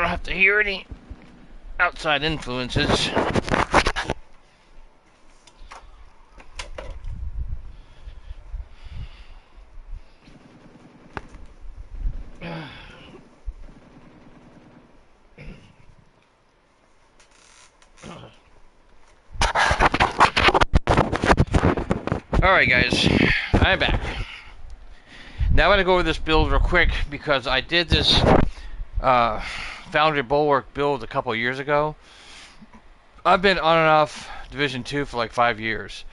don't have to hear any outside influences. Alright guys, I'm back. Now I'm going to go over this build real quick because I did this Foundry Bulwark build a couple years ago. I've been on and off Division 2 for like 5 years.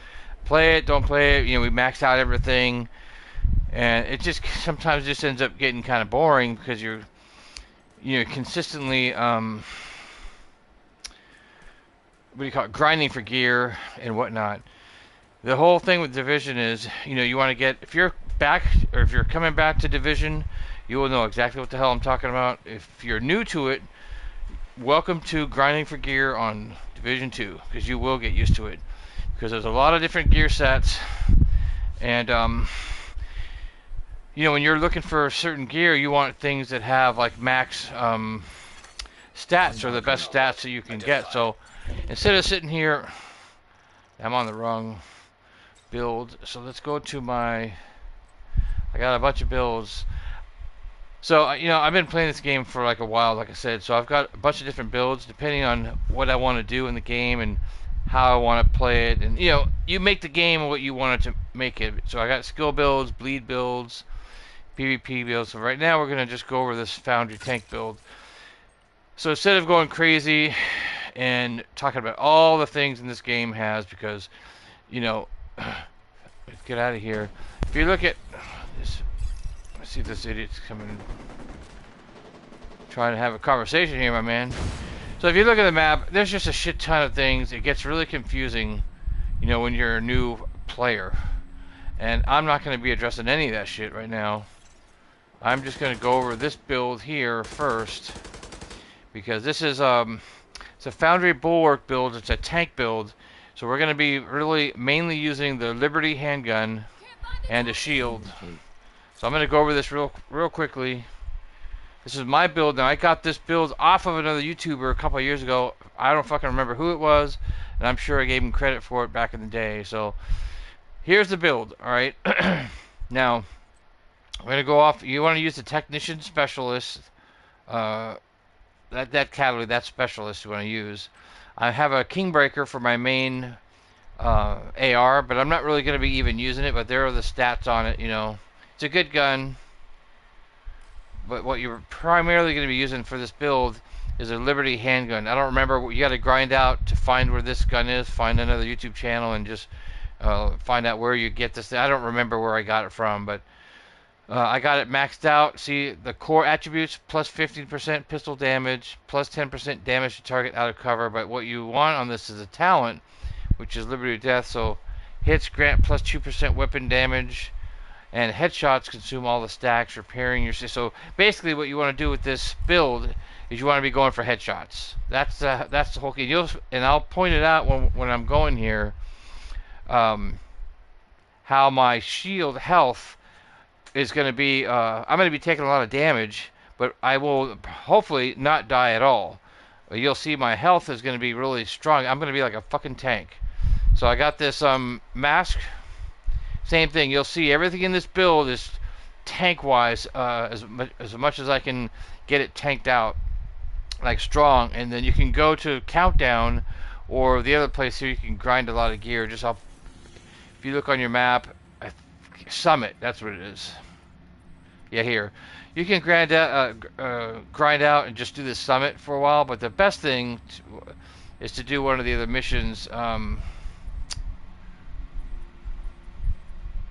Play it, don't play it, you know, we maxed out everything. And it just sometimes just ends up getting kind of boring because you're consistently what do you call it, grinding for gear and whatnot. The whole thing with Division is, you want to get, if you're back, or if you're coming back to Division, you will know exactly what the hell I'm talking about. If you're new to it, welcome to grinding for gear on Division 2, because you will get used to it. Because there's a lot of different gear sets, and, when you're looking for certain gear, you want things that have, like, max stats, or the best stats that you can get. So, instead of sitting here, I'm on the wrong build, so let's go to I got a bunch of builds. So I've been playing this game for like a while, like I said, so I've got a bunch of different builds depending on what I want to do in the game and how I want to play it. And you make the game what you want it to make it. So I got skill builds, bleed builds, PvP builds. So right now we're going to just go over this Foundry tank build. So instead of going crazy and talking about all the things in this game has, because let's get out of here. If you look at this, let's see if this idiot's coming, trying to have a conversation here, my man. So if you look at the map, there's just a shit ton of things. It gets really confusing, when you're a new player. And I'm not going to be addressing any of that shit right now. I'm just going to go over this build here first, because this is it's a Foundry Bulwark build. It's a tank build. So we're going to be really mainly using the Liberty handgun and a shield. So I'm going to go over this real quickly. This is my build. Now I got this build off of another YouTuber a couple of years ago. I don't fucking remember who it was, and I'm sure I gave him credit for it back in the day. So here's the build. All right. Now I'm going to go off. You want to use the Technician Specialist. That category, that specialist you want to use. I have a Kingbreaker for my main AR, but I'm not really going to be even using it, but there are the stats on it, It's a good gun, but what you're primarily going to be using for this build is a Liberty handgun. I don't remember, you got to grind out to find where this gun is, find another YouTube channel, and just find out where you get this. I don't remember where I got it from, but I got it maxed out. See the core attributes: plus 15% pistol damage, plus 10% damage to target out of cover. But what you want on this is a talent, which is Liberty of Death. So hits grant plus 2% weapon damage, and headshots consume all the stacks, repairing your. So basically, what you want to do with this build is you want to be going for headshots. That's the whole key. And I'll point it out when I'm going here. How my shield health is going to be, I'm going to be taking a lot of damage, but I will hopefully not die at all. You'll see my health is going to be really strong. I'm going to be like a fucking tank. So I got this mask. Same thing. You'll see everything in this build is tank-wise, as much as I can get it tanked out, like strong. And then you can go to Countdown, or the other place here you can grind a lot of gear. If you look on your map, Summit, that's what it is. Yeah, here. You can grind out and just do this Summit for a while, but the best thing is to do one of the other missions. I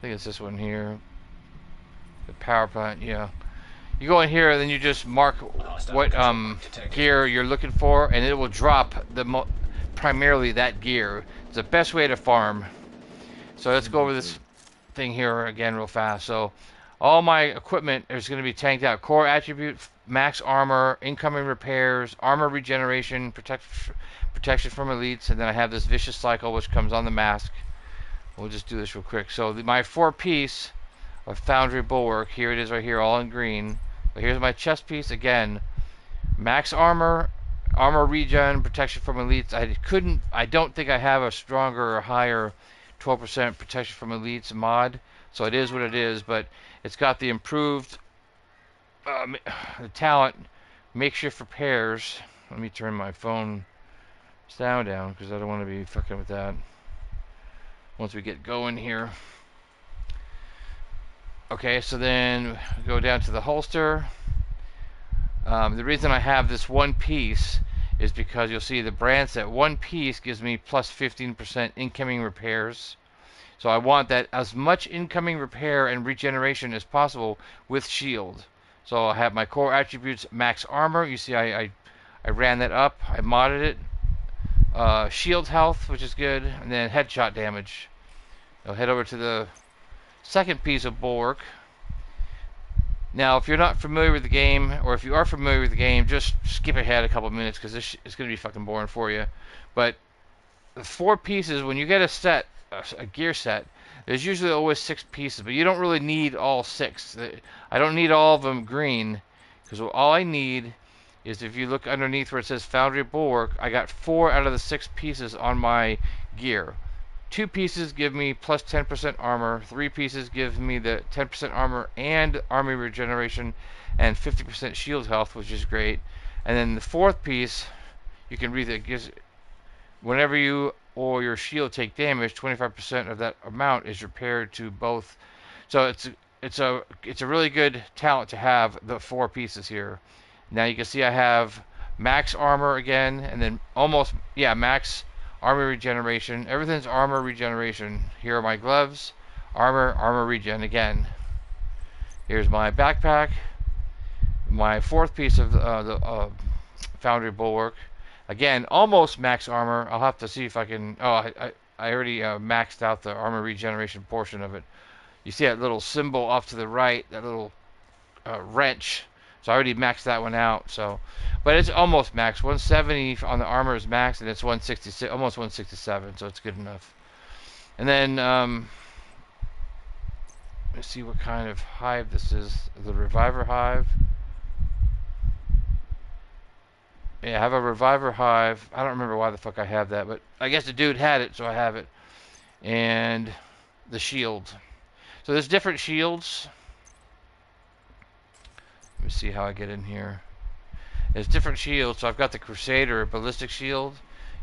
think it's this one here. The power plant, yeah. You go in here and then you just mark what gear you're looking for, and it will drop primarily that gear. It's the best way to farm. So let's go over this thing here again real fast. So all my equipment is going to be tanked out. Core attribute, max armor, incoming repairs, armor regeneration, protection from elites, and then I have this vicious cycle which comes on the mask. We'll just do this real quick. So my 4-piece of Foundry Bulwark, here it is right here, all in green. But here's my chest piece again. max armor, armor regen, protection from elites. I don't think I have a stronger or higher 12% protection from elites mod, so it is what it is. But it's got the improved the talent, makeshift repairs. Let me turn my phone sound down because I don't want to be fucking with that once we get going here. Okay, so then go down to the holster. The reason I have this one piece is because you'll see the brand set one piece gives me plus 15% incoming repairs. So I want that as much incoming repair and regeneration as possible with shield. So I have my core attributes max armor. You see I ran that up. I modded it. Shield health, which is good, and then headshot damage. I'll head over to the second piece of Bulwark. Now, if you're not familiar with the game, or if you are familiar with the game, just skip ahead a couple minutes because this is going to be fucking boring for you. But the 4 pieces, when you get a set, a gear set, there's usually always 6 pieces, but you don't really need all 6. I don't need all of them green, because all I need is, if you look underneath where it says Foundry Bulwark, I got 4 out of the 6 pieces on my gear. 2 pieces give me plus 10% armor, 3 pieces give me the 10% armor and army regeneration and 50% shield health, which is great. And then the 4th piece, you can read it, gives, whenever you or your shield take damage, 25% of that amount is repaired to both. So it's a really good talent to have, the 4 pieces here. Now you can see I have max armor again, and then almost, yeah, max armor regeneration. Everything's armor regeneration. Here are my gloves, armor regen again. Here's my backpack, my 4th piece of the Foundry Bulwark. Again, almost max armor. I'll have to see if I can. Oh, I already maxed out the armor regeneration portion of it. You see that little symbol off to the right, that little wrench. So I already maxed that one out. So, but it's almost max. 170 on the armor is max, and it's 166, almost 167. So it's good enough. And then let's see what kind of hive this is. The Reviver hive. Yeah, I have a Reviver hive. I don't remember why the fuck I have that, but I guess the dude had it, so I have it. And the shield. So there's different shields. Let me see how I get in here. There's different shields. So I've got the Crusader ballistic shield.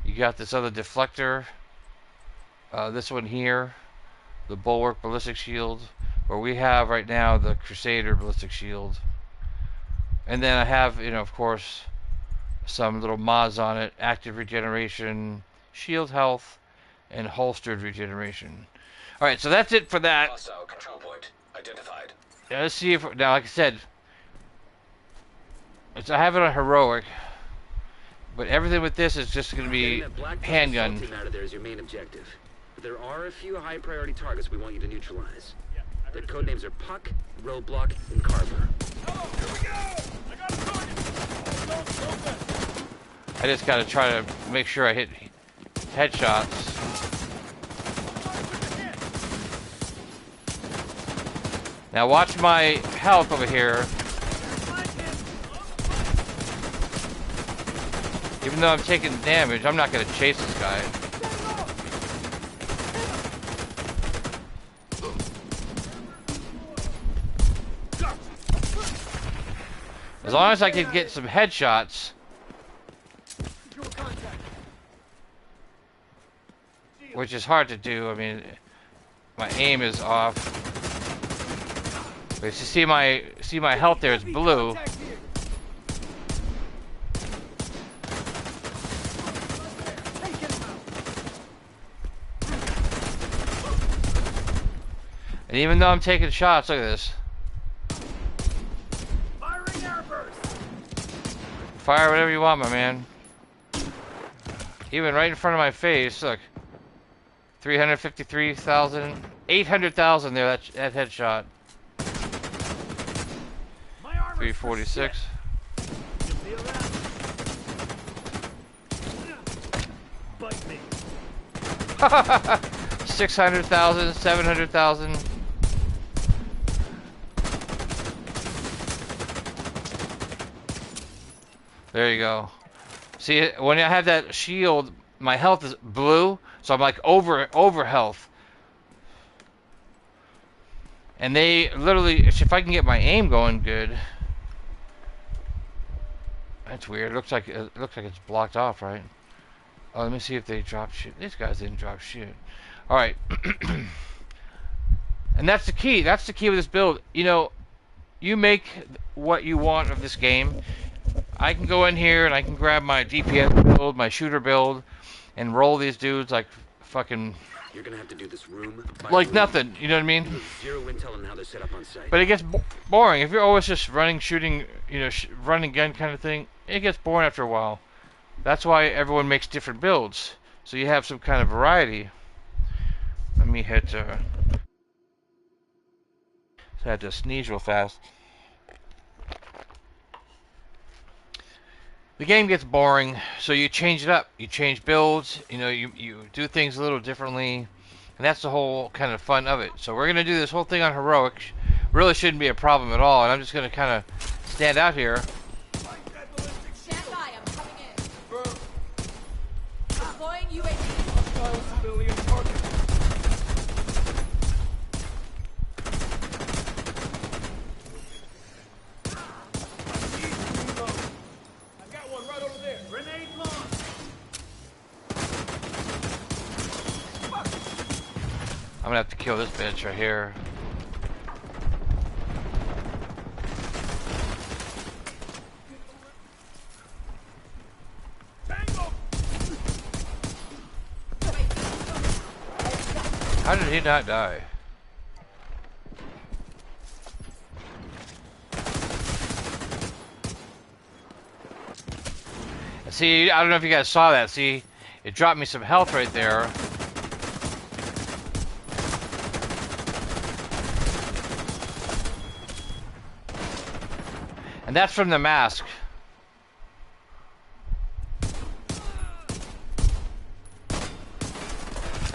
You got this other deflector. This one here, the Bulwark ballistic shield. Where we have right now the Crusader ballistic shield. And then I have, you know, of course, some little mods on it: active regeneration, shield health, and holstered regeneration. All right, so that's it for that. Hostile control point identified. Now, let's see if now, like I said, I have it on heroic, but everything with this is just going to be handgun. Out of there is your main objective. But there are a few high priority targets we want you to neutralize. Their code names are Puck, Roadblock, and Carver. Oh, here we go! I got a target! I just got to try to make sure I hit headshots. Now watch my health over here. Even though I'm taking damage, I'm not going to chase this guy. As long as I can get some headshots. Which is hard to do. I mean, my aim is off. But you see my health there is blue. And even though I'm taking shots, look at this. Fire whatever you want, my man. Even right in front of my face, look. 353,000, 800,000 there, that headshot. 346. 600,000, 700,000. There you go. See, when I have that shield, my health is blue, so I'm like over health. And they literally, if I can get my aim going good. That's weird. It looks like it's blocked off, right? Oh, let me see if they drop shit. These guys didn't drop shit. All right. And that's the key. That's the key with this build. You know, you make what you want of this game. I can go in here and I can grab my DPS build, my shooter build, and roll these dudes like fucking You're gonna have to do this room by like room. nothing. You know what I mean? You have zero intel on how they're set up on site. But it gets boring if you're always just running, shooting, you know, running gun kind of thing. It gets boring after a while. That's why everyone makes different builds, so you have some kind of variety. Let me hit. So I had to sneeze real fast. The game gets boring, so you change it up. You change builds. You know, you do things a little differently, and that's the whole kind of fun of it. So we're gonna do this whole thing on heroic. Really shouldn't be a problem at all, and I'm just gonna kind of stand out here. Stand by, I'm coming in. Deploying UAV. Civilian target. I got one right over there. Grenade launch. I'm gonna have to kill this bitch right here. How did he not die? See, I don't know if you guys saw that. See, it dropped me some health right there. And that's from the mask.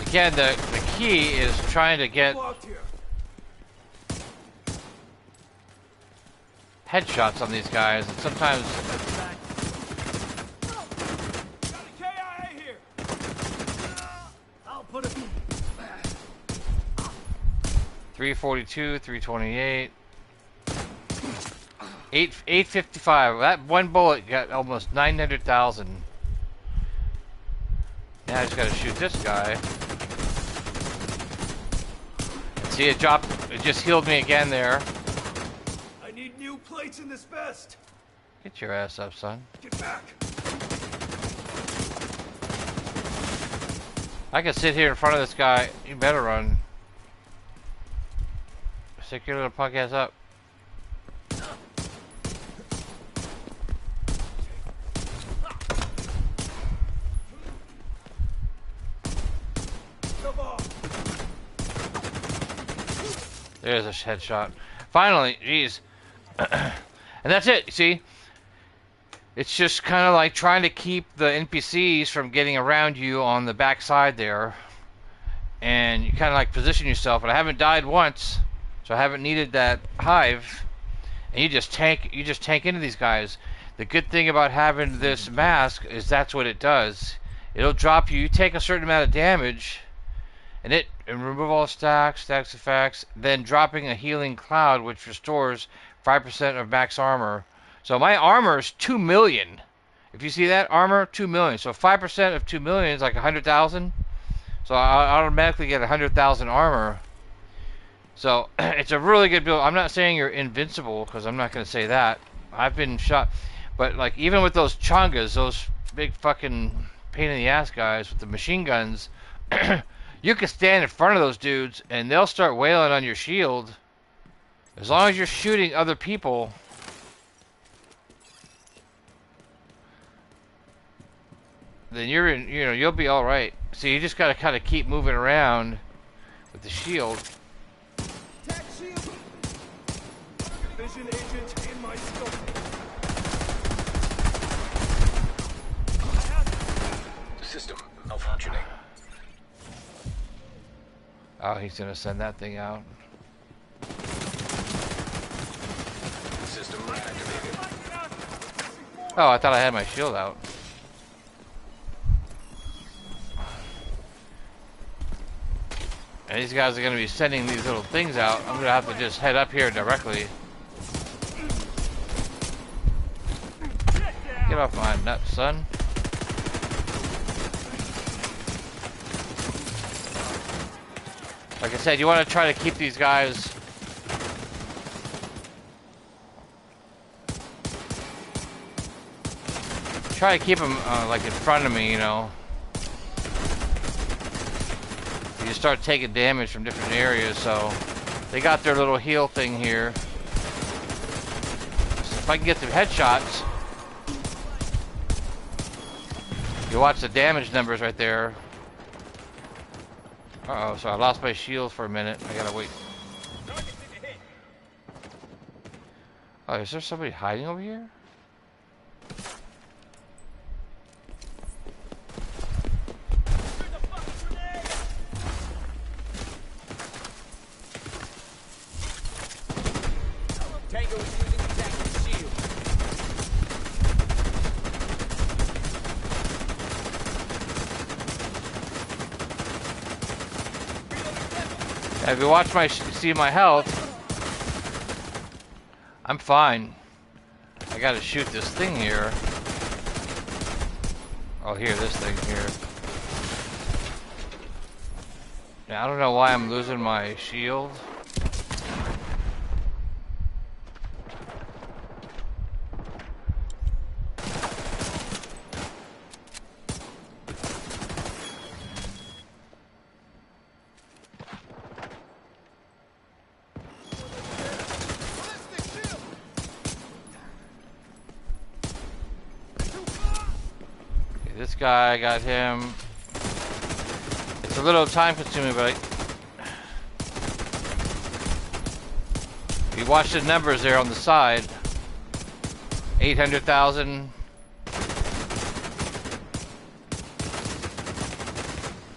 Again, the key is trying to get headshots on these guys, and sometimes Got a KIA here. I'll put it. 342, 328, 855. That one bullet got almost 900,000. Now I just gotta shoot this guy. See, it dropped. It just healed me again there. I need new plates in this vest. Get your ass up, son. Get back. I can sit here in front of this guy. You better run. Stick your little punk ass up. There's a headshot. Finally, jeez. And that's it, see? It's just kind of like trying to keep the NPCs from getting around you on the backside there. And you kind of like position yourself. And I haven't died once, so I haven't needed that hive. And you just tank into these guys. The good thing about having this mask is that's what it does. It'll drop you. You take a certain amount of damage, and remove all stacks effects, then dropping a healing cloud which restores 5% of max armor. So my armor is 2 million. If you see that, armor 2 million. So 5% of 2 million is like 100,000. So I automatically get 100,000 armor. So it's a really good build. I'm not saying you're invincible, because I'm not going to say that. I've been shot. But like even with those chongas, those big fucking pain in the ass guys with the machine guns, you can stand in front of those dudes and they'll start wailing on your shield. As long as you're shooting other people, then you're in, you know, you'll be all right. So you just got to kind of keep moving around with the shield. Tech shield. Vision agent in my scope. System malfunctioning. Oh, he's gonna send that thing out. System activated. Oh, I thought I had my shield out. And these guys are going to be sending these little things out. I'm going to have to just head up here directly. Get off my nuts, son. Like I said, you want to try to keep these guys... Try to keep them like in front of me, you know. You start taking damage from different areas, so they got their little heal thing here. So if I can get some headshots, you watch the damage numbers right there. Uh-oh, so I lost my shield for a minute. I gotta wait. Oh, is there somebody hiding over here? If you watch my, see my health, I'm fine. I gotta shoot this thing here. Oh, here, this thing here. Now, I don't know why I'm losing my shield. This guy, got him. It's a little time consuming, but you watch the numbers there on the side. 800,000.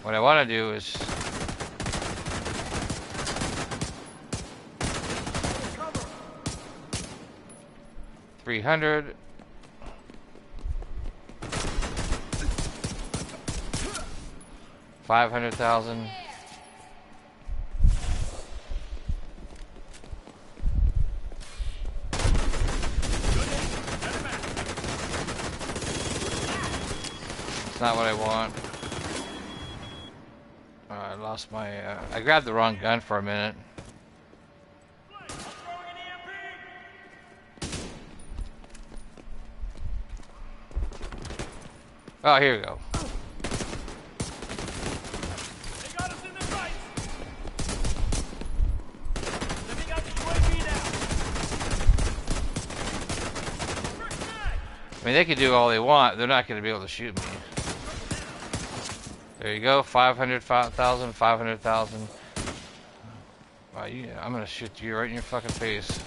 What I want to do is $300. 500,000. It's not what I want. I lost my. I grabbed the wrong gun for a minute. Oh, here we go. I mean, they can do all they want. They're not going to be able to shoot me. There you go. 500,000, 500,000. Wow, I'm going to shoot you right in your fucking face.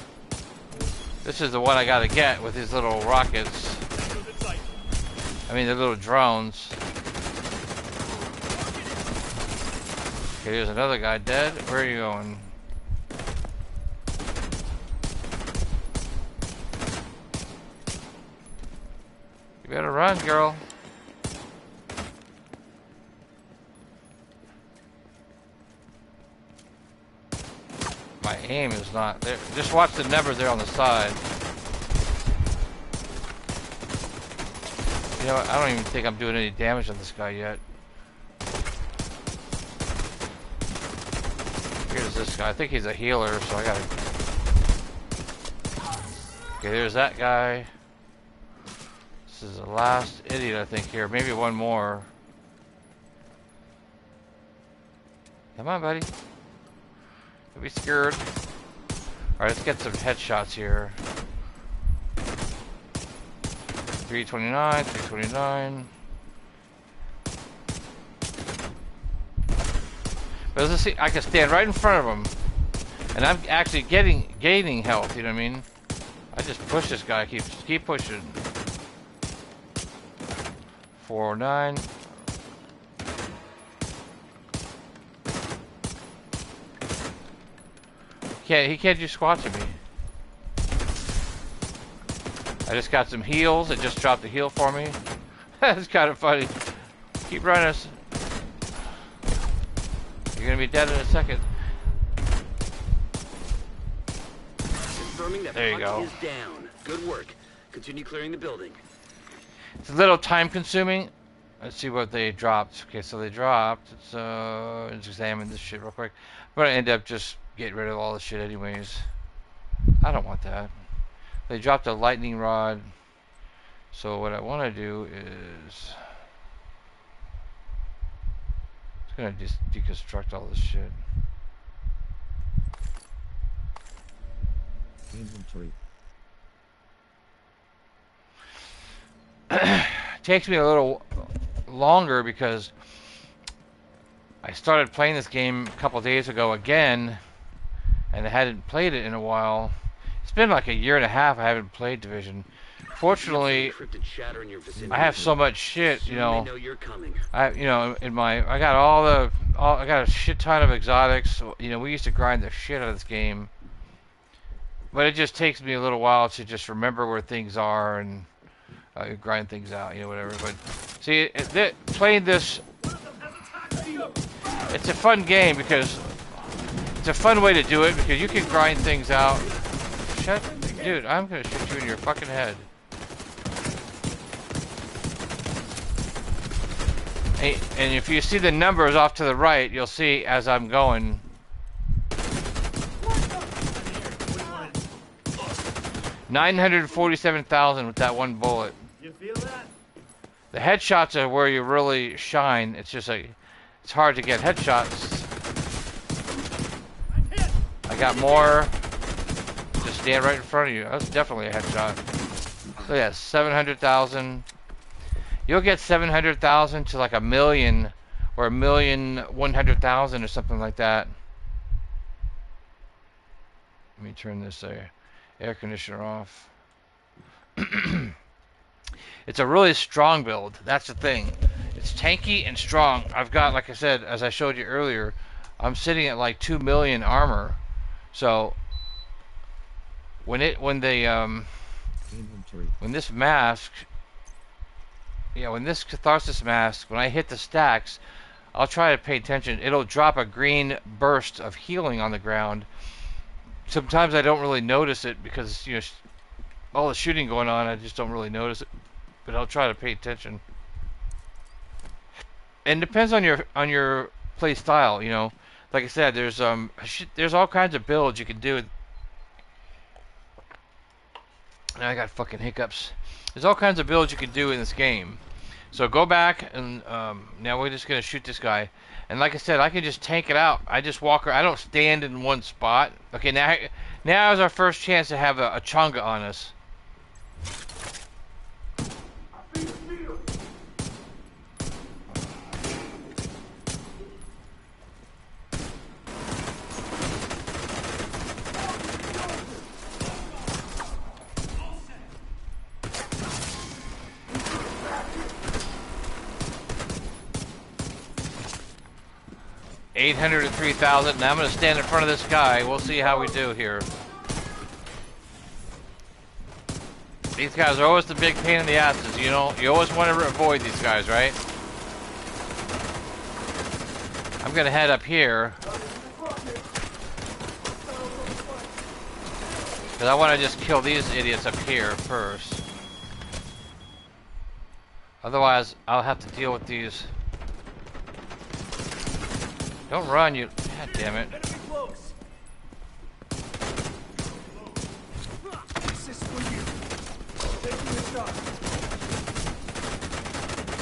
This is the one I got to get with these little rockets. I mean, the little drones. Okay, here's another guy dead. Where are you going? You better run, girl. My aim is not there. Just watch the numbers there on the side. You know what? I don't even think I'm doing any damage on this guy yet. Here's this guy. I think he's a healer, so I gotta... Okay, there's that guy. This is the last idiot, I think, here. Maybe one more. Come on, buddy. Don't be scared. Alright, let's get some headshots here. 329, 329. But let's see, I can stand right in front of him. And I'm actually gaining health, you know what I mean? I just push this guy, keep pushing. 409. He can't do squat to me. I just got some heals. It just dropped a heal for me. That's kind of funny. Keep running. You're gonna be dead in a second. Confirming that There you Puck go. is down. Good work. Continue clearing the building. It's a little time consuming. Let's see what they dropped. Okay, so they dropped. Let's examine this shit real quick. I'm gonna end up just getting rid of all this shit anyways. I don't want that. They dropped a lightning rod. So what I want to do is it's gonna just deconstruct all this shit. Inventory. Takes me a little longer because I started playing this game a couple days ago again, and I hadn't played it in a while. It's been like a year and a half I haven't played Division. Fortunately, I have so much shit, you know. I got a shit ton of exotics. You know, we used to grind the shit out of this game, but it just takes me a little while to just remember where things are and grind things out, you know, whatever. But see, playing this, it's a fun game because it's a fun way to do it because you can grind things out. Dude, I'm gonna shoot you in your fucking head. And if you see the numbers off to the right, you'll see as I'm going. $947,000 with that one bullet. You feel that? The headshots are where you really shine. It's just like it's hard to get headshots. I got more. Just stand right in front of you. That's definitely a headshot. So yeah, 700,000. You'll get 700,000 to like 1 million or 1,100,000 or something like that. Let me turn this air conditioner off. It's a really strong build. That's the thing. It's tanky and strong. I've got, like I said, as I showed you earlier, I'm sitting at like 2 million armor. So when this mask, yeah, when this catharsis mask, when I hit the stacks, I'll try to pay attention. It'll drop a green burst of healing on the ground. Sometimes I don't really notice it because, you know, all the shooting going on, I just don't really notice it. But I'll try to pay attention. And it depends on your play style, you know. Like I said, there's all kinds of builds you can do. Now I got fucking hiccups. There's all kinds of builds you can do in this game. So go back and now we're just gonna shoot this guy. And like I said, I can just tank it out. I just walk. I don't stand in one spot. Okay, now is our first chance to have a chunga on us. 803,000. Now I'm going to stand in front of this guy. We'll see how we do here. These guys are always the big pain in the asses. You know, you always want to avoid these guys, right? I'm going to head up here. Because I want to just kill these idiots up here first. Otherwise, I'll have to deal with these. Don't run, you. God damn it.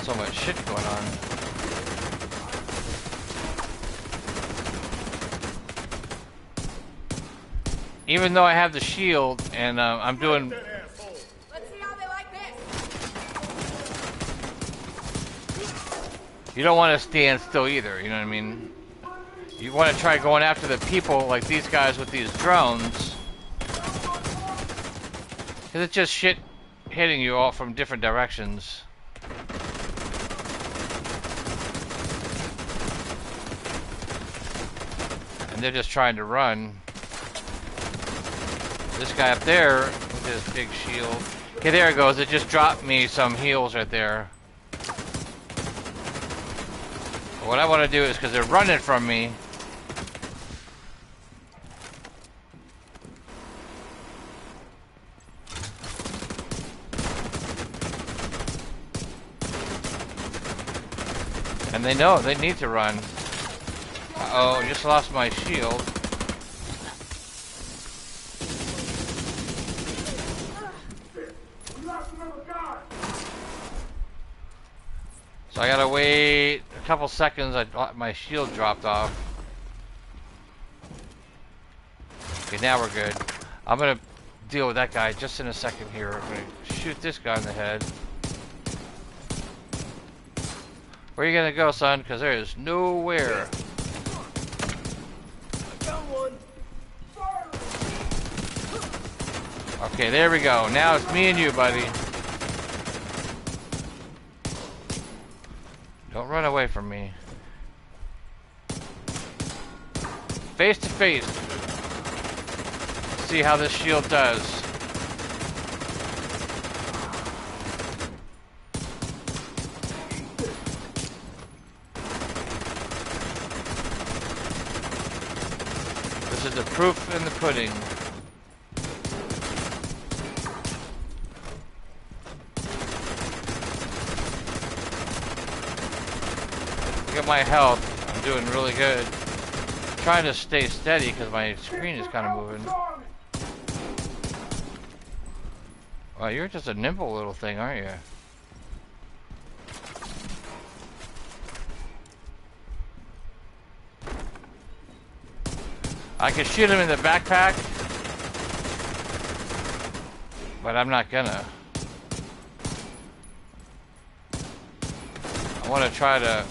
So much shit going on. Even though I have the shield and I'm doing. Let's see how they like this. You don't want to stand still either, you know what I mean? You want to try going after the people like these guys with these drones. Because it's just shit hitting you all from different directions. And they're just trying to run. This guy up there with his big shield. Okay, there it goes. It just dropped me some heals right there. What I want to do is, because they're running from me. And they know they need to run. Uh-oh, just lost my shield. So I gotta wait a couple seconds. My shield dropped off. Okay, now we're good. I'm gonna deal with that guy just in a second here. I'm gonna shoot this guy in the head. Where are you gonna go, son? Because there is nowhere. Okay, there we go. Now it's me and you, buddy. Don't run away from me. Face to face. See how this shield does. This is the proof in the pudding. Look at my health. I'm doing really good. I'm trying to stay steady because my screen is kind of moving. Wow, you're just a nimble little thing, aren't you? I can shoot him in the backpack, but I'm not gonna. I want to try to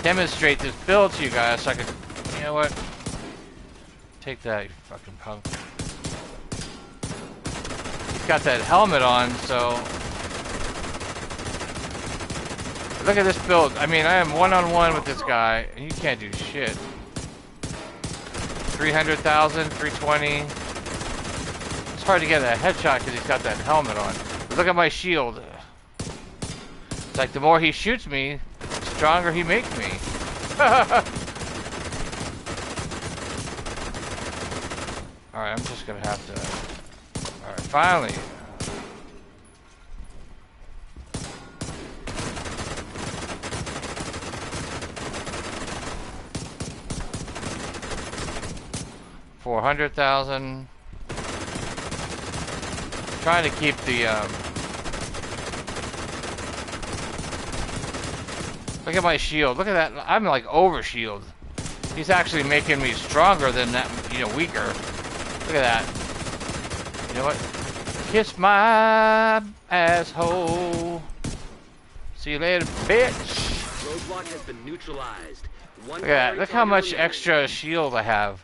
demonstrate this build to you guys so I can, you know what? Take that, you fucking punk. He's got that helmet on, so look at this build. I mean, I am one-on-one with this guy, and you can't do shit. 300,000, 320. It's hard to get a headshot because he's got that helmet on. But look at my shield. It's like the more he shoots me, the stronger he makes me. Alright, I'm just gonna have to... Alright, finally. $400,000. Trying to keep the look at my shield. Look at that. I'm like over shield. He's actually making me stronger than that, you know, weaker. Look at that. You know what? Kiss my asshole. See you later, bitch. Roadblock has been neutralized. Look at that. Look how much extra shield I have.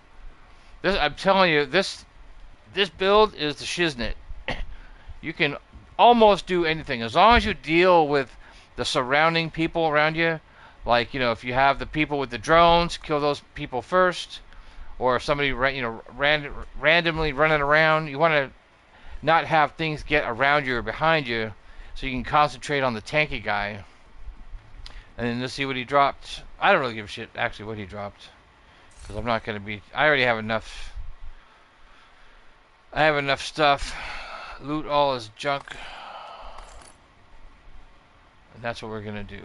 This, I'm telling you, this build is the shiznit. You can almost do anything as long as you deal with the surrounding people around you. Like, you know, if you have the people with the drones, kill those people first. Or if somebody, you know, randomly running around, you want to not have things get around you or behind you, so you can concentrate on the tanky guy. And then let's see what he dropped. I don't really give a shit actually what he dropped. Because I'm not going to be... I already have enough... I have enough stuff. Loot all his junk. And that's what we're going to do.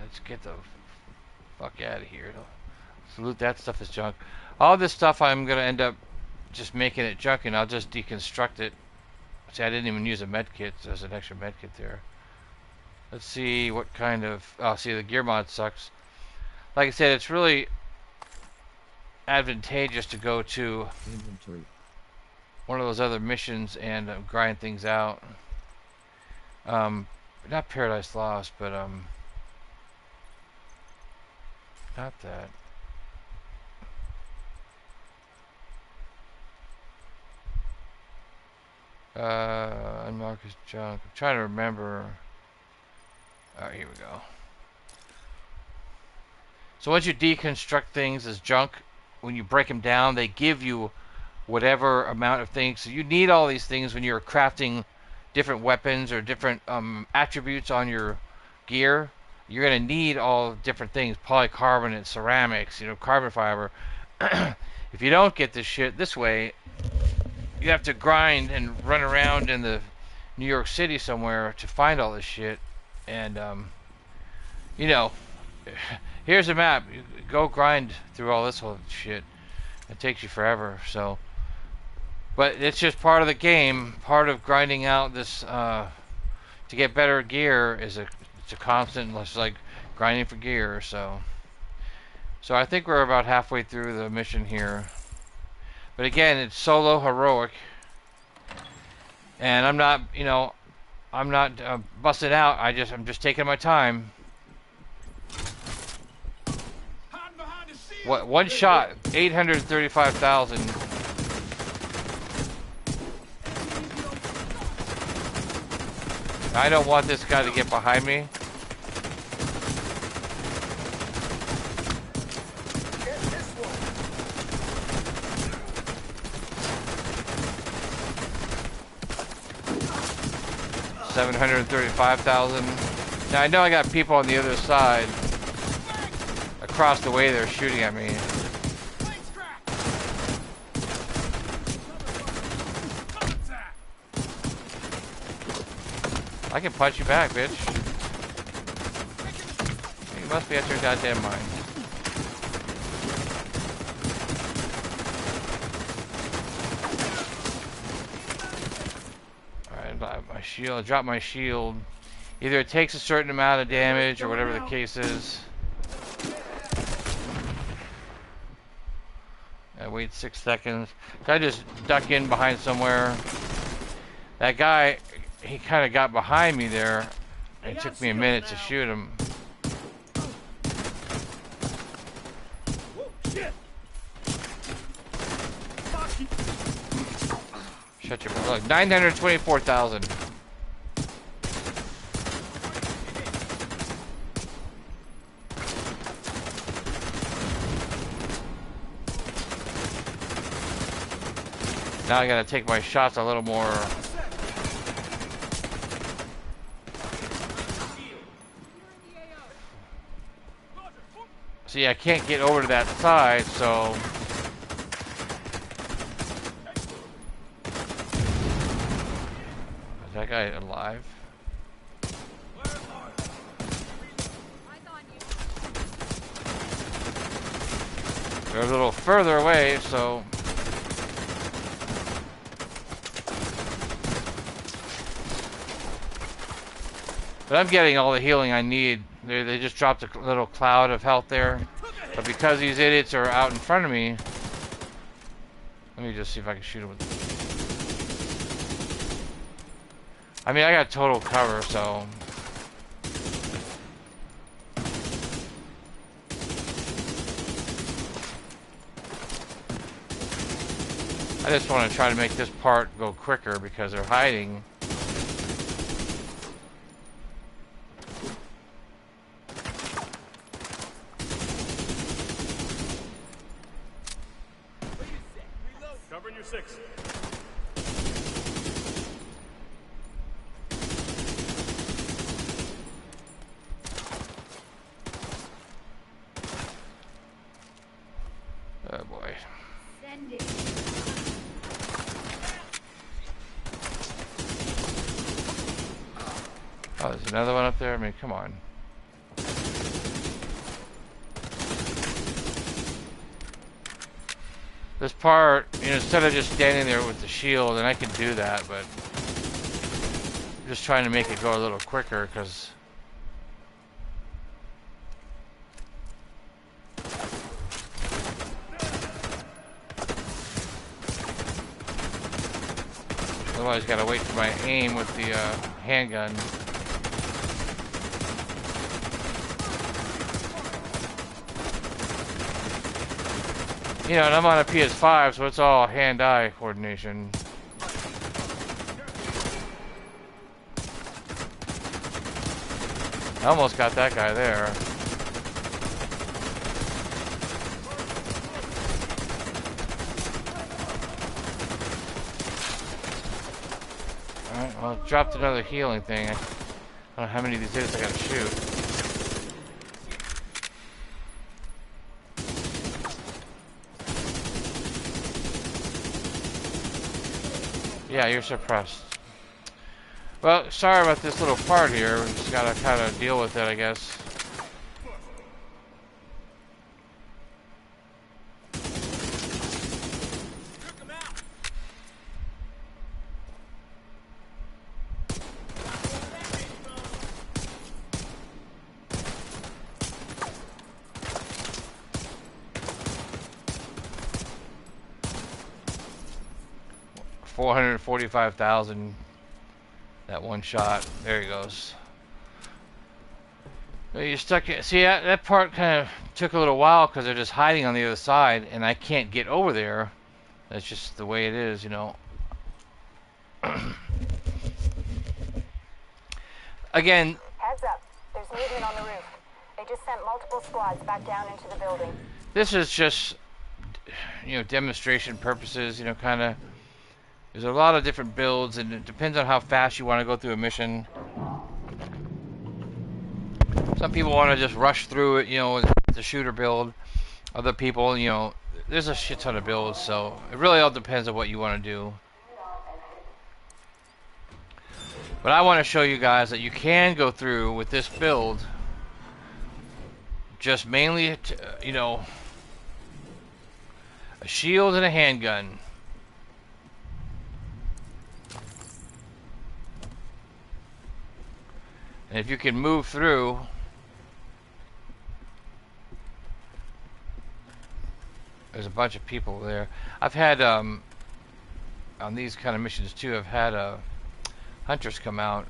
Let's get the fuck out of here. Let's loot that stuff as junk. All this stuff I'm going to end up just making it junk, and I'll just deconstruct it. See, I didn't even use a med kit. There's an extra med kit there. Let's see what kind of... Oh, see, the gear mod sucks. Like I said, it's really... advantageous to go to inventory. One of those other missions and grind things out. Not Paradise Lost, but not that. Unmark his junk. I'm trying to remember. Alright, here we go. So once you deconstruct things as junk, when you break them down, they give you whatever amount of things. So you need all these things when you're crafting different weapons or different attributes on your gear, you're gonna need all different things: polycarbonate, ceramics, carbon fiber. If you don't get this shit this way, you have to grind and run around in the New York City somewhere to find all this shit. And you know, here's a map. You go grind through all this whole shit. It takes you forever. So, but it's just part of the game. Part of grinding out this to get better gear is it's a constant. It's like grinding for gear. So I think we're about halfway through the mission here. But again, it's solo heroic, and I'm not, I'm not busting out. I'm just taking my time. What, one shot, 835,000. I don't want this guy to get behind me. $735,000. Now I know I got people on the other side. Across the way they're shooting at me. I can punch you back, bitch. You must be at your goddamn mind. Alright, my shield, drop my shield. Either it takes a certain amount of damage or whatever the case is. I wait 6 seconds. I just duck in behind somewhere. That guy, he kind of got behind me there. It took me a minute to shoot him. Shut your mouth. Look, 924,000. Now I gotta take my shots a little more. See, I can't get over to that side, so is that guy alive? They're a little further away, so but I'm getting all the healing I need. They just dropped a little cloud of health there. But because these idiots are out in front of me, let me just see if I can shoot them with... I mean, I got total cover, so... I just want to try to make this part go quicker because they're hiding. Covering your 6. Oh boy. Send it. Oh, there's another one up there? I mean, come on. This part, instead of just standing there with the shield, and I can do that, but I'm just trying to make it go a little quicker, because otherwise I gotta wait for my aim with the handgun. And I'm on a PS5, so it's all hand-eye coordination. I almost got that guy there. Alright, Well, it dropped another healing thing. I don't know how many of these is I gotta shoot. Yeah, you're suppressed. Well, sorry about this little part here. We just gotta kind of deal with it, I guess. $445,000. That one shot. There he goes. You stuck it. See, that part kind of took a little while because they're just hiding on the other side, and I can't get over there. That's just the way it is, you know. Again. Heads up. There's movement on the roof. They just sent multiple squads back down into the building. This is just, you know, demonstration purposes, you know, kind of. There's a lot of different builds, and it depends on how fast you want to go through a mission. Some people want to just rush through it, you know, with the shooter build. Other people, you know, there's a shit ton of builds, so it really all depends on what you want to do. But I want to show you guys that you can go through with this build, just mainly, you know, a shield and a handgun. And if you can move through, there's a bunch of people there. I've had, on these kind of missions too, I've had hunters come out.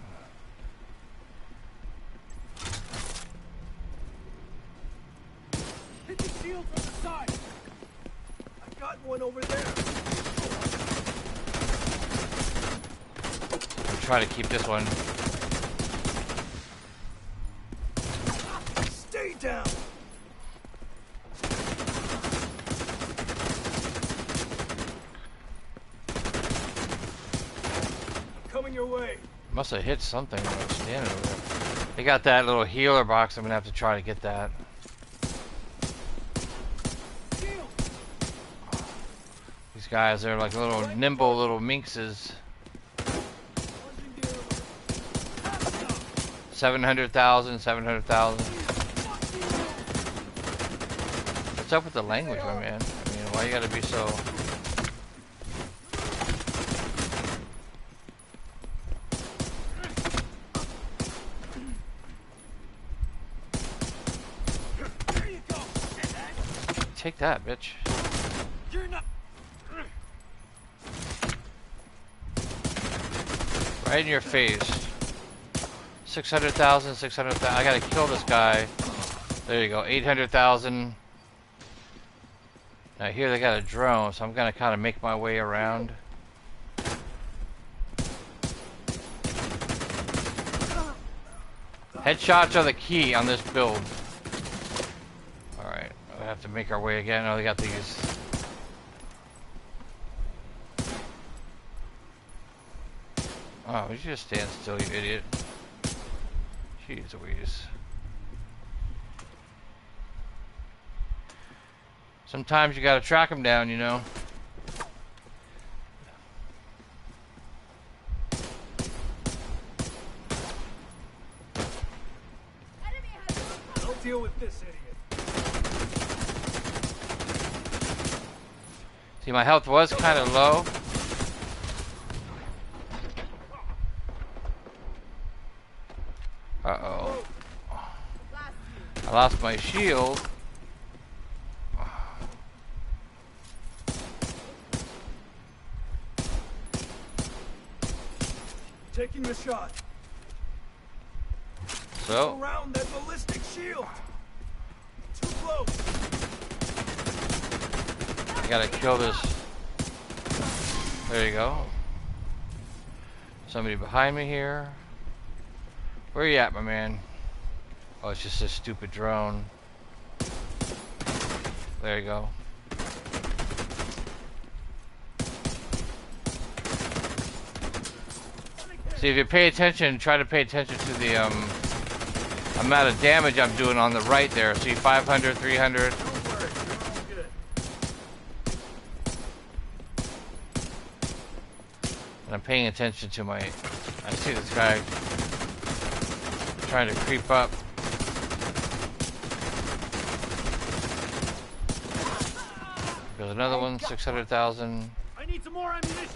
Hit the shield from the side. I got one over there. I'm trying to keep this one. Stay down. Coming your way. Must have hit something when I was standing over there. They got that little healer box. I'm gonna have to try to get that. Shield. These guys, they're like little nimble little minxes. 700,000, 700,000. What's up with the language, my man? I mean, why you gotta be so... There you go. Take that, bitch. You're not. Right in your face. 600,000, 600,000. I gotta kill this guy. There you go, 800,000. Now here they got a drone, so I'm gonna kind of make my way around. Headshots are the key on this build. Alright, I have to make our way again. Oh, they got these. Oh, you just stand still, you idiot. Jeez Louise. Sometimes you gotta track them down, you know. I'll deal with this idiot. See, my health was kind of low. Uh-oh. I lost my shield. Taking the shot. So, Around that ballistic shield. Too close. I gotta kill this. There you go. Somebody behind me here. Where you at, my man? Oh, it's just this stupid drone. There you go. See, if you pay attention, try to pay attention to the amount of damage I'm doing on the right there. See, 500, 300. And I'm paying attention to my... I see this guy trying to creep up. There's another one, 600,000. I need some more ammunition.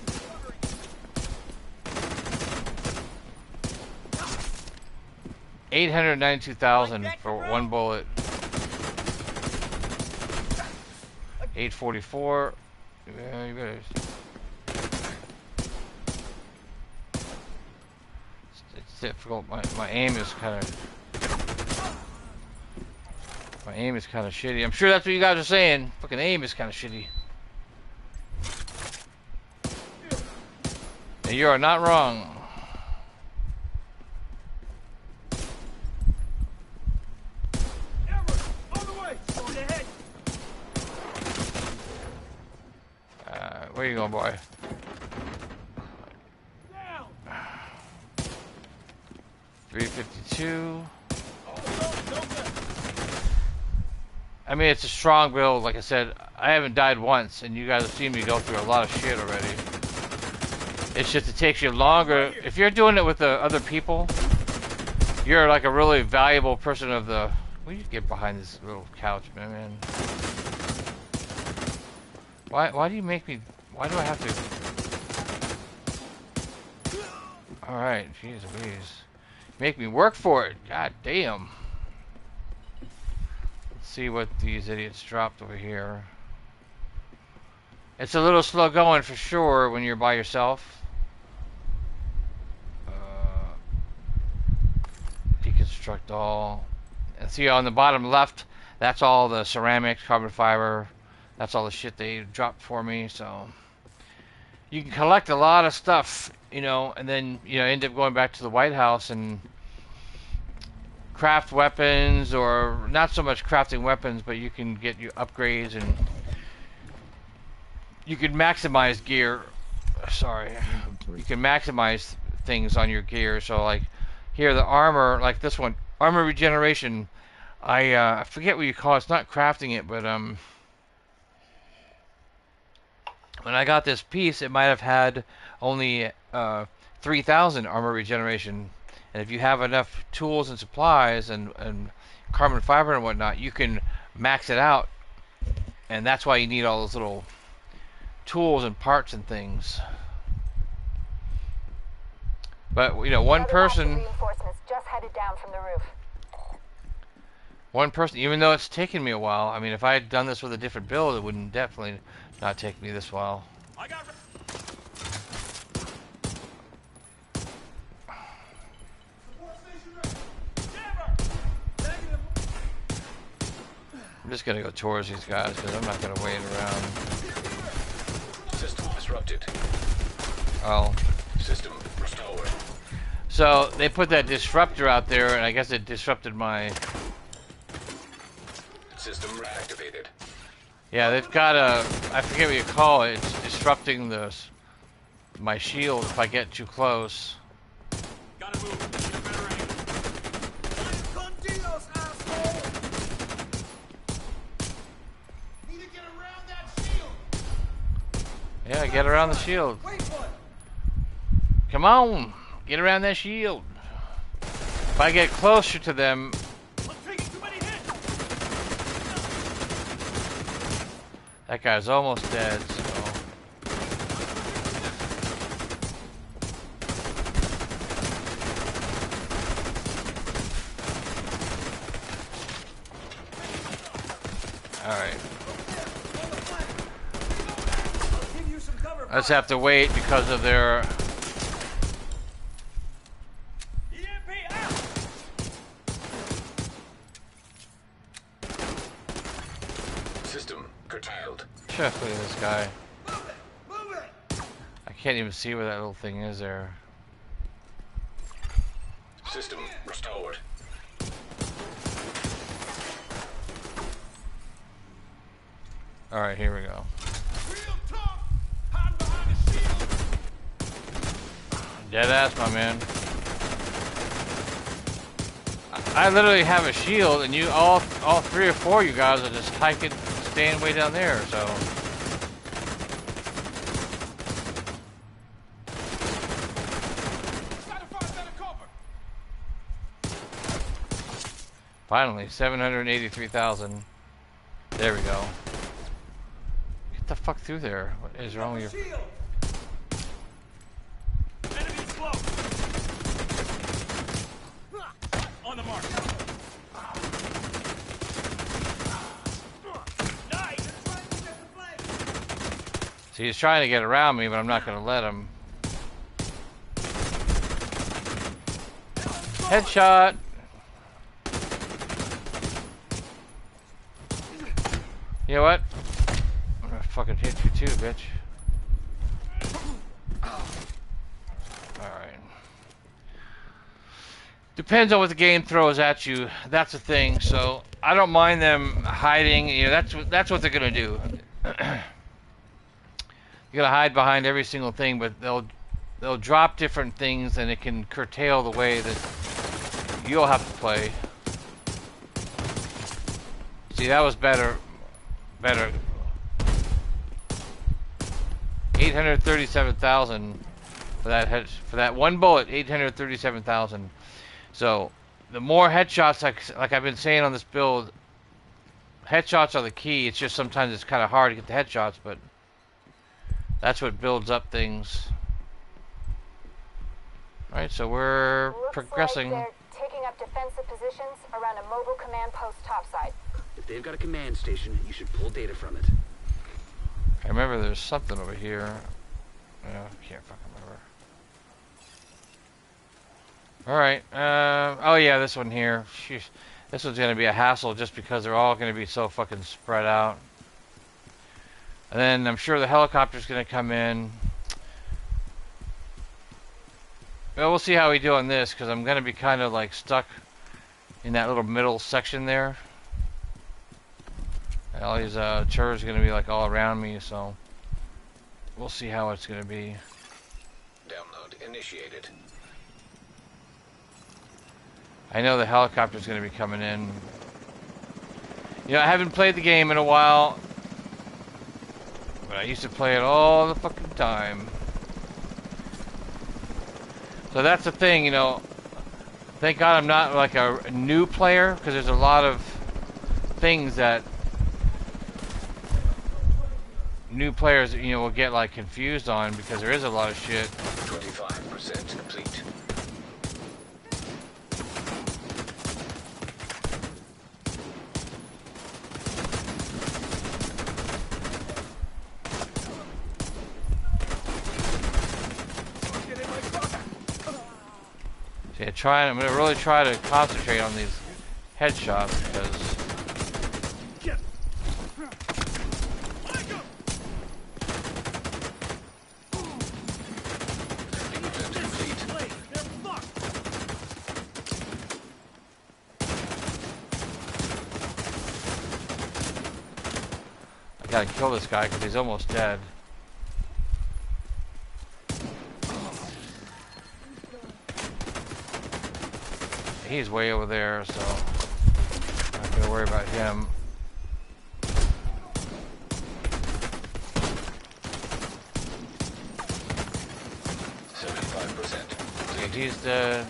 892,000 for one bullet. 844. Yeah, you better. It's difficult. My aim is kind of shitty. I'm sure that's what you guys are saying. Fucking aim is kind of shitty. And you are not wrong. Where you going, boy? Down. 352. I mean, it's a strong build. Like I said, I haven't died once, and you guys have seen me go through a lot of shit already. It's just it takes you longer. If you're doing it with other people, you're like a really valuable person of the... Will you get behind this little couch, man? Why do you make me... Why do I have to... Alright, jeez Louise. Make me work for it. God damn. Let's see what these idiots dropped over here. It's a little slow going for sure when you're by yourself. Deconstruct all. And see on the bottom left, that's all the ceramics, carbon fiber. That's all the shit they dropped for me, so... You can collect a lot of stuff, you know, and then, you know, end up going back to the White House and craft weapons, or not so much crafting weapons, but you can get your upgrades and you can maximize gear. Sorry. You can maximize things on your gear. So, like, here, the armor, like this one, armor regeneration, I forget what you call it. It's not crafting it, but, when I got this piece, it might have had only 3,000 armor regeneration. And if you have enough tools and supplies and carbon fiber and whatnot, you can max it out. And that's why you need all those little tools and parts and things. But, you know, one person... Reinforcements just headed down from the roof. One person, even though it's taken me a while, I mean, if I had done this with a different build, it wouldn't definitely not take me this while. I got... I'm just gonna go towards these guys because I'm not gonna wait around. System disrupted. Oh. System restored. So they put that disruptor out there, and I guess it disrupted my... System reactivated. Yeah, they've got a... I forget what you call it. It's disrupting my shield if I get too close. Gotta move. Get a better angle. Condios, asshole! Need to get around that shield. Yeah, get around the shield. Wait, what? Come on! Get around that shield. If I get closer to them... I'm taking too many hits. That guy's almost dead, so... Alright. I just have to wait because of their... EMP out. System curtailed. Just look at this guy. Move it. Move it. I can't even see where that little thing is there. System restored. Alright, here we go. Real tough. Hide behind the shield. Dead ass, my man. I literally have a shield, and you all 3 or 4 of you guys are just hiking, staying way down there. So finally, 783,000. There we go. Get the fuck through there. What is wrong with your... Enemy close. On the mark. Nice. See, he's trying to get around me, but I'm not going to let him. Headshot. You know what? I'm gonna fucking hit you too, bitch. Alright. Depends on what the game throws at you. That's the thing. So I don't mind them hiding. You know, that's what they're gonna do. You're gonna hide behind every single thing, but they'll drop different things, and it can curtail the way that you'll have to play. See, that was better. 837,000 for that one bullet. 837,000. So the more headshots, like I've been saying on this build, headshots are the key. It's just sometimes it's kind of hard to get the headshots, but that's what builds up things. All right, so we're progressing. Like they're taking up defensive positions around a mobile command post topside. If they've got a command station, you should pull data from it. I remember there's something over here. I can't fucking remember. Alright, oh yeah, this one here. Sheesh. This one's gonna be a hassle just because they're all gonna be so fucking spread out. And then I'm sure the helicopter's gonna come in. Well, we'll see how we do on this, because I'm gonna be kind of like stuck in that little middle section there. And all these turrets are going to be like all around me, so we'll see how it's going to be. Download initiated. I know the helicopter's going to be coming in. You know, I haven't played the game in a while, but I used to play it all the fucking time. So that's the thing, you know. Thank God I'm not like a new player, because there's a lot of things that new players, you know, will get like confused on, because there is a lot of shit. 25% complete. See, I'm gonna really try to concentrate on these headshots, because I gotta kill this guy because he's almost dead. He's way over there, so I'm not gonna worry about him. He's dead.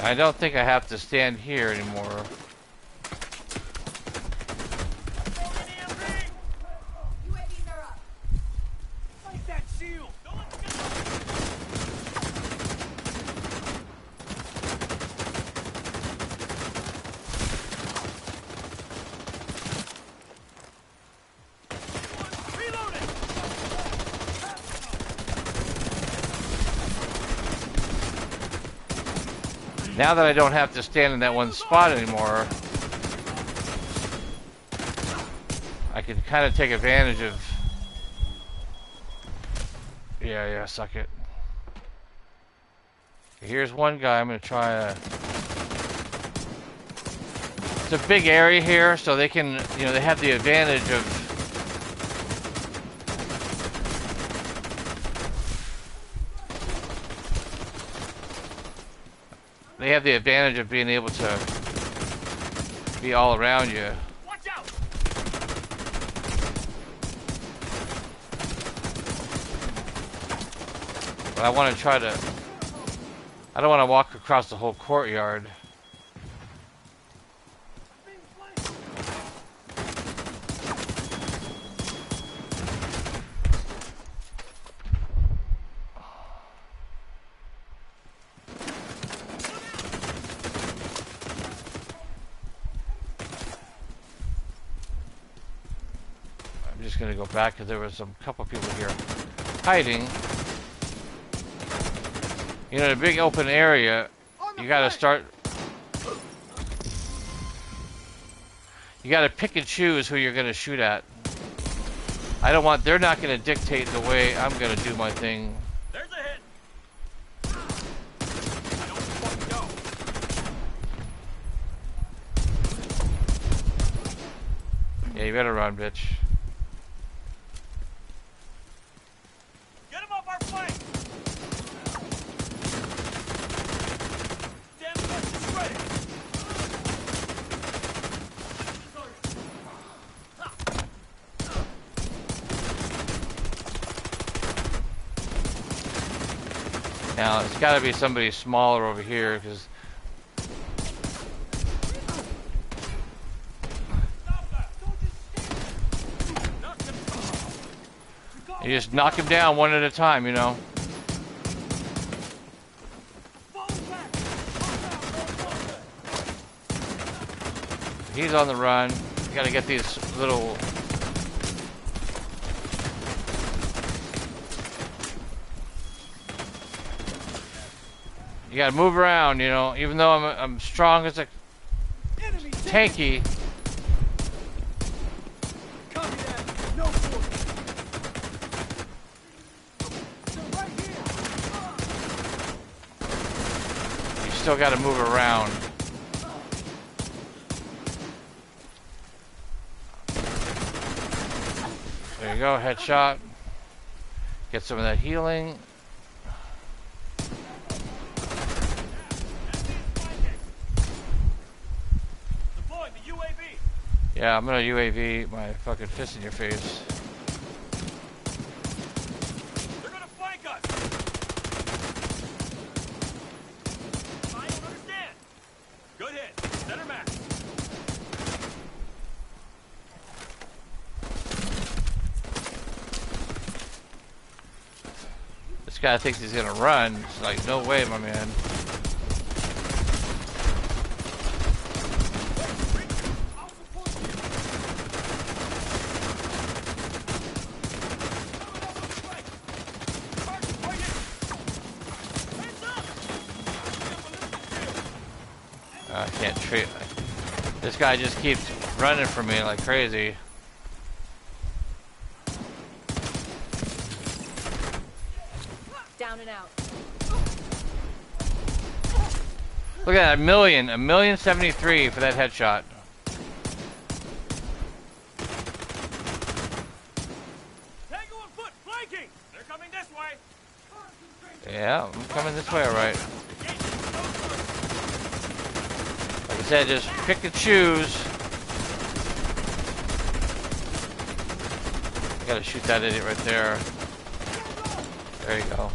I don't think I have to stand here anymore. UAVs are up. Fight that shield. Don't let them get Now that I don't have to stand in that one spot anymore, I can kind of take advantage of... Yeah, suck it. Here's one guy. I'm going to try a... It's a big area here, so they can, you know, they have the advantage of... They have the advantage of being able to be all around you. Watch out! But I want to try to... I don't want to walk across the whole courtyard. I'm just going to go back because there was a couple people here hiding. You know, in a big open area, you gotta start... You gotta pick and choose who you're gonna shoot at. I don't want... They're not gonna dictate the way I'm gonna do my thing. There's a hit. I don't fucking know. Yeah, you better run, bitch. Get him off our flank. Damn guns is ready. Now, it's gotta be somebody smaller over here, because... You just knock him down one at a time, you know. He's on the run. You gotta get these little... You gotta move around, you know. Even though I'm strong as a tanky. Copy that. No force. They're right here. You still gotta move around. There you go, headshot. Get some of that healing. Deploying the UAV. Yeah, I'm gonna UAV my fucking fist in your face. They're gonna flank us. I don't understand. Good hit. Center mass. This guy thinks he's gonna run. It's like, no way, my man. I'll support you. Target right here. Hands up. I can't treat. This guy just keeps running from me like crazy. Down and out. Look at that, 1,073,000 for that headshot. Tango on foot, flanking. They're coming this way. Yeah, I'm coming this way, alright. Like I said, just pick and choose. I gotta shoot that idiot right there. There you go.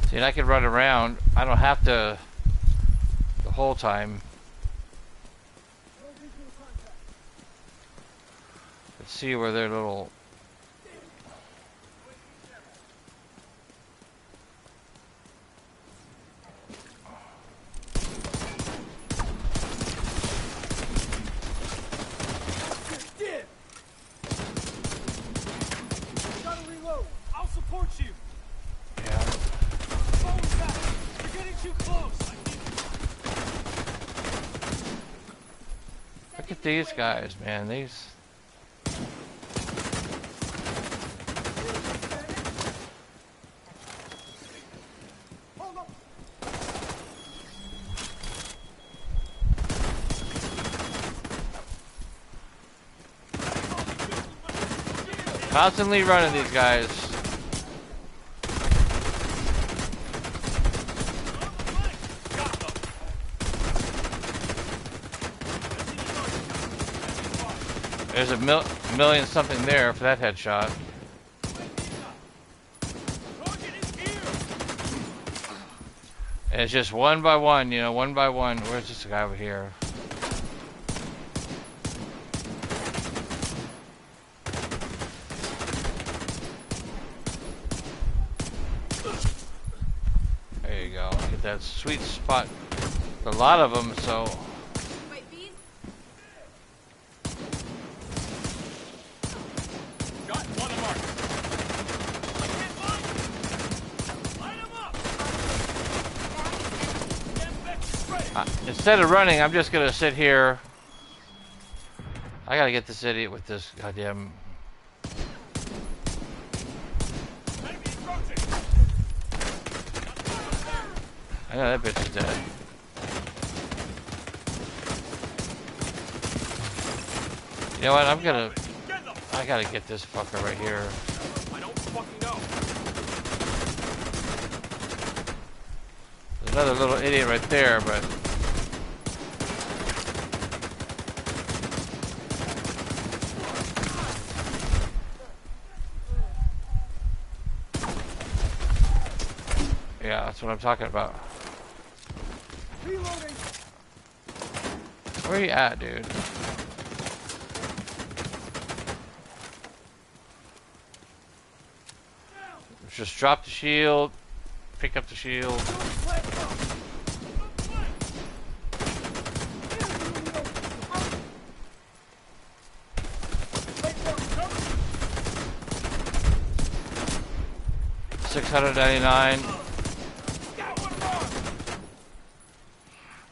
See, and I can run around. I don't have to the whole time. Let's see where their little... Dead. Gotta reload. I'll support you. Yeah. Falling back. these guys, man. These. Constantly running these guys. There's a million something there for that headshot. And it's just one by one, you know, one by one. Where's this guy over here? There you go. Get that sweet spot. A lot of them, so. Wait, bees? Got one mark. Line them up. Instead of running, I'm just gonna sit here. I gotta get this idiot with this goddamn. Enemy approaching. I know that bitch is dead. You know what? Get them. I gotta get this fucker right here. I don't fucking know. There's another little idiot right there, but. Yeah, that's what I'm talking about. Reloading. Where you at, dude? Just drop the shield, pick up the shield. $699. Got one more.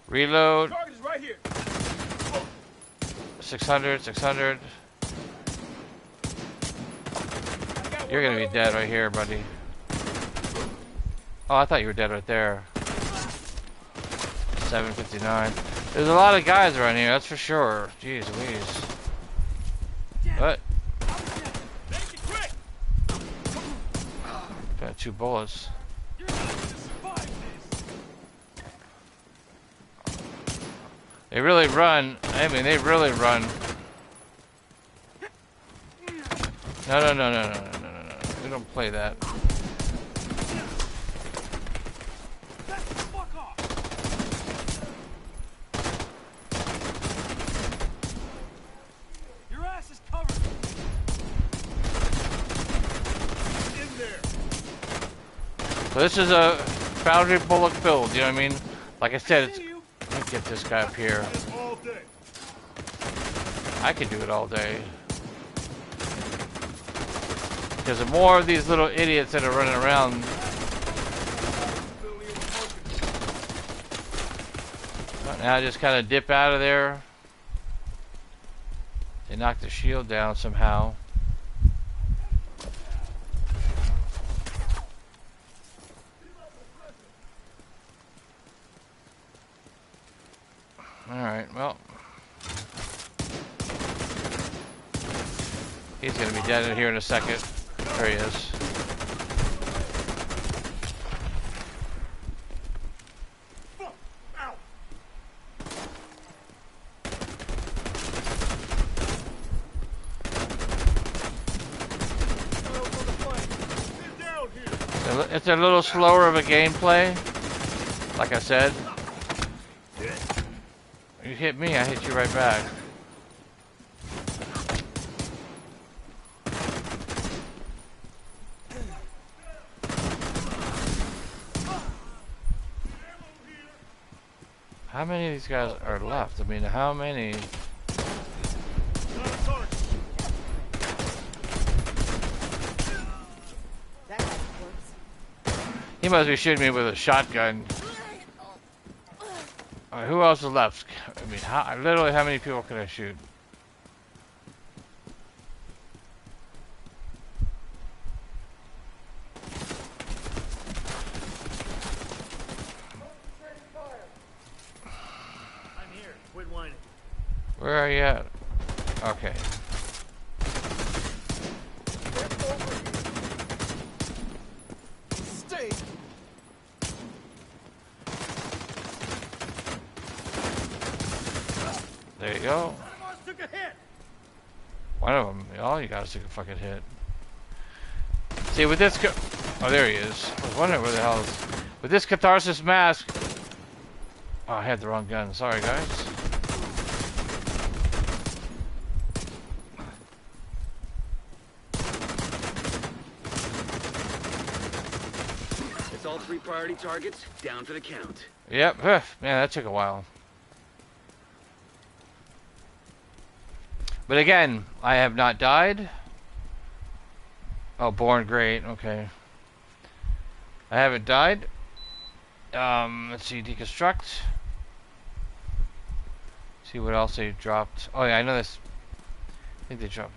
Reload. Target is right here. 600. You're gonna be dead right here, buddy. Oh, I thought you were dead right there. 759. There's a lot of guys around here, that's for sure. Jeez Louise. What? Make it quick. Got 2 bullets. You're going to survive this. They really run. I mean, they really run. No. We don't play that. Fuck off. Your ass is covered. In there. So this is a Foundry Bulwark build, you know what I mean? Like I said, it's. See you. Let me get this guy up here. All day. I could do it all day. Because the more of these little idiots that are running around. Now I just kind of dip out of there. They knock the shield down somehow. Alright, well. He's gonna be dead in here in a second. There he is. It's a little slower of a gameplay. Like I said. You hit me, I hit you right back. How many of these guys are left? I mean, how many? He must be shooting me with a shotgun. Oh, Alright, who else is left? I mean, literally how many people can I shoot? I'm here. Quit whining. Where are you at? Okay. Stay. There you go. Almost took a hit. One of them. All you guys took a fucking hit. See, with this... Oh, there he is. I was wondering where the hell is... With this catharsis mask... Oh, I had the wrong gun. Sorry, guys. It's all 3 priority targets, down for the count. Yep. Man, that took a while. But again, I have not died. Oh, born great. Okay. I haven't died. Let's see, deconstruct. See what else they dropped. Oh yeah, I know this. I think they dropped.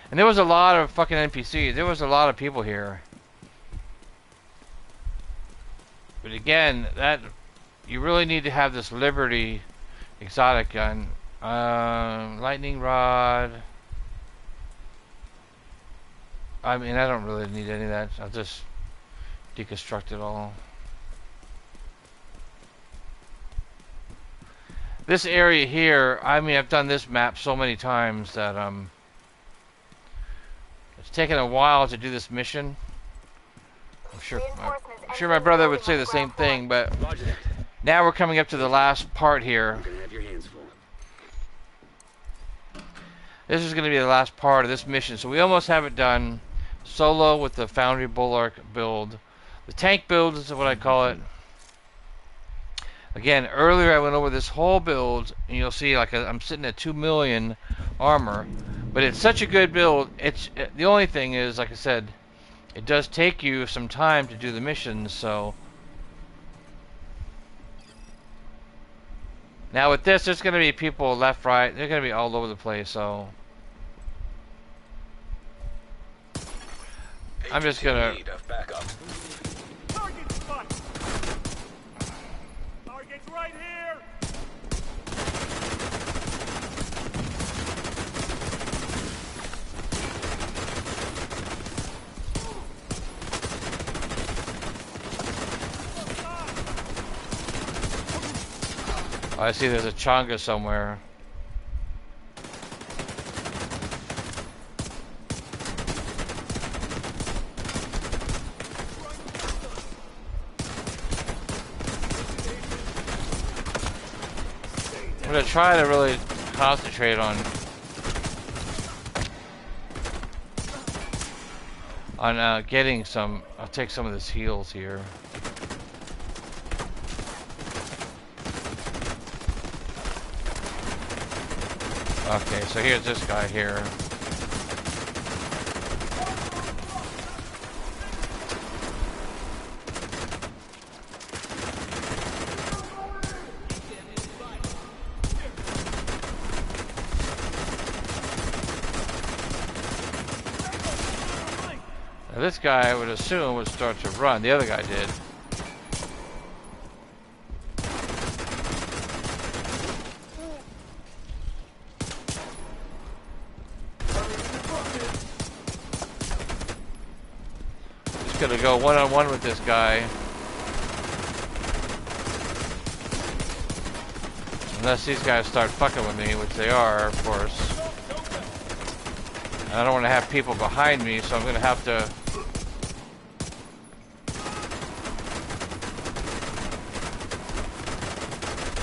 And there was a lot of fucking NPCs. There was a lot of people here. But again, that you really need to have this Liberty exotic gun. Lightning rod. I mean, I don't really need any of that. I'll just deconstruct it all. This area here, I mean, I've done this map so many times that it's taken a while to do this mission. I'm sure my brother would say the same thing, but now we're coming up to the last part here. You're gonna have your hands full. This is going to be the last part of this mission, so we almost have it done. Solo with the Foundry Bulwark build. The tank build is what I call it. Again, earlier I went over this whole build, and you'll see like I'm sitting at 2 million armor, but it's such a good build. The only thing is, like I said, it does take you some time to do the missions. So now with this, there's going to be people left, right. They're going to be all over the place. So I'm just gonna. Target spot. Target's right here. Oh, I see there's a Changa somewhere. I'm gonna try to really concentrate on getting some. I'll take some of this heals here. Okay, so here's this guy here. Now this guy, I would assume, would start to run. The other guy did. Just gonna go one-on-one with this guy. Unless these guys start fucking with me, which they are, of course. I don't want to have people behind me, so I'm going to have to...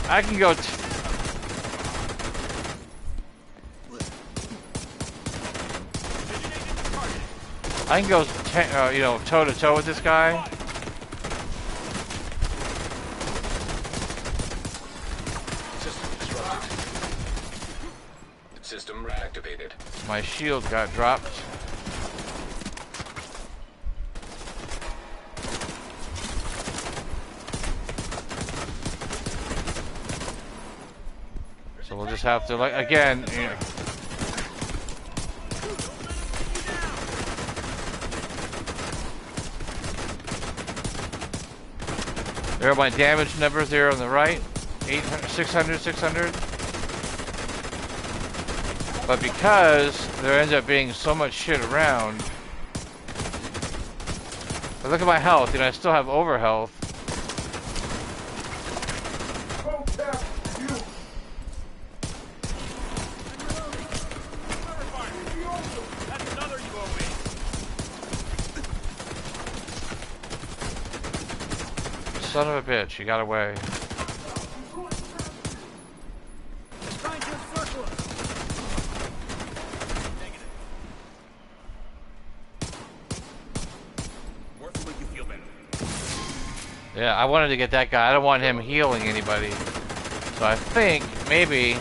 I can go... I can go, you know, toe-to-toe with this guy. System reactivated. My shield got dropped. just have to, like, again, you know, there are my damage numbers there on the right. 800, 600, 600. But because there ends up being so much shit around, but look at my health, you know, I still have over health. That's another UOV. Son of a bitch, you got away. Trying to encircle us. Negative. Worth to make you feel better. Yeah, I wanted to get that guy. I don't want him healing anybody. So I think maybe...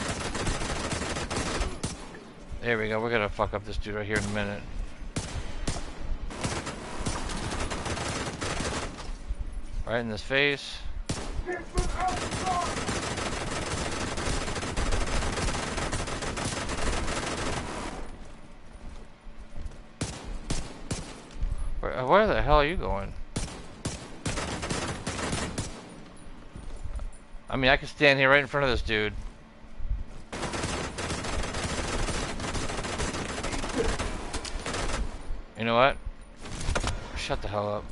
There we go. We're gonna fuck up this dude right here in a minute. Right in his face. Where the hell are you going? I mean, I could stand here right in front of this dude. You know what? Shut the hell up.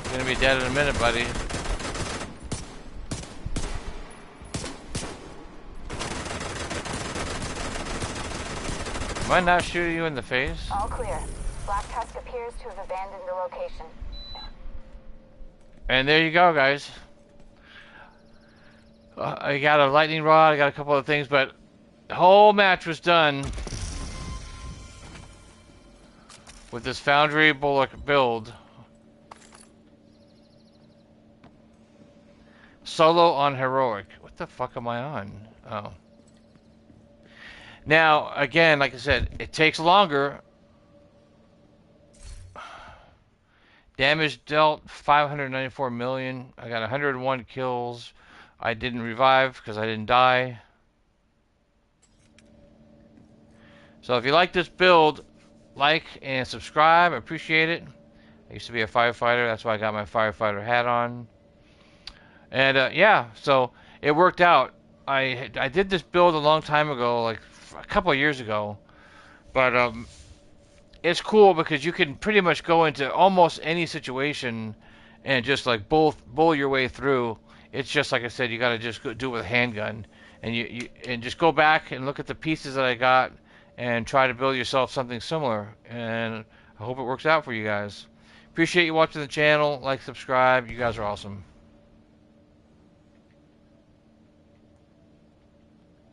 You're gonna be dead in a minute, buddy. Am I not shooting you in the face? All clear. Black Tusk appears to have abandoned the location. And there you go, guys. I got a lightning rod, I got a couple of things, but the whole match was done with this Foundry Bulwark build. Solo on heroic. What the fuck am I on? Oh. Now, again, like I said, it takes longer. Damage dealt 594 million. I got 101 kills. I didn't revive because I didn't die. So if you like this build, like and subscribe. I appreciate it. I used to be a firefighter. That's why I got my firefighter hat on. And yeah, so it worked out. I did this build a long time ago, like a couple of years ago. But it's cool because you can pretty much go into almost any situation and just like bull your way through. It's just like I said, you got to just go do it with a handgun, and you just go back and look at the pieces that I got and try to build yourself something similar. And I hope it works out for you guys. Appreciate you watching the channel. Like, subscribe. You guys are awesome.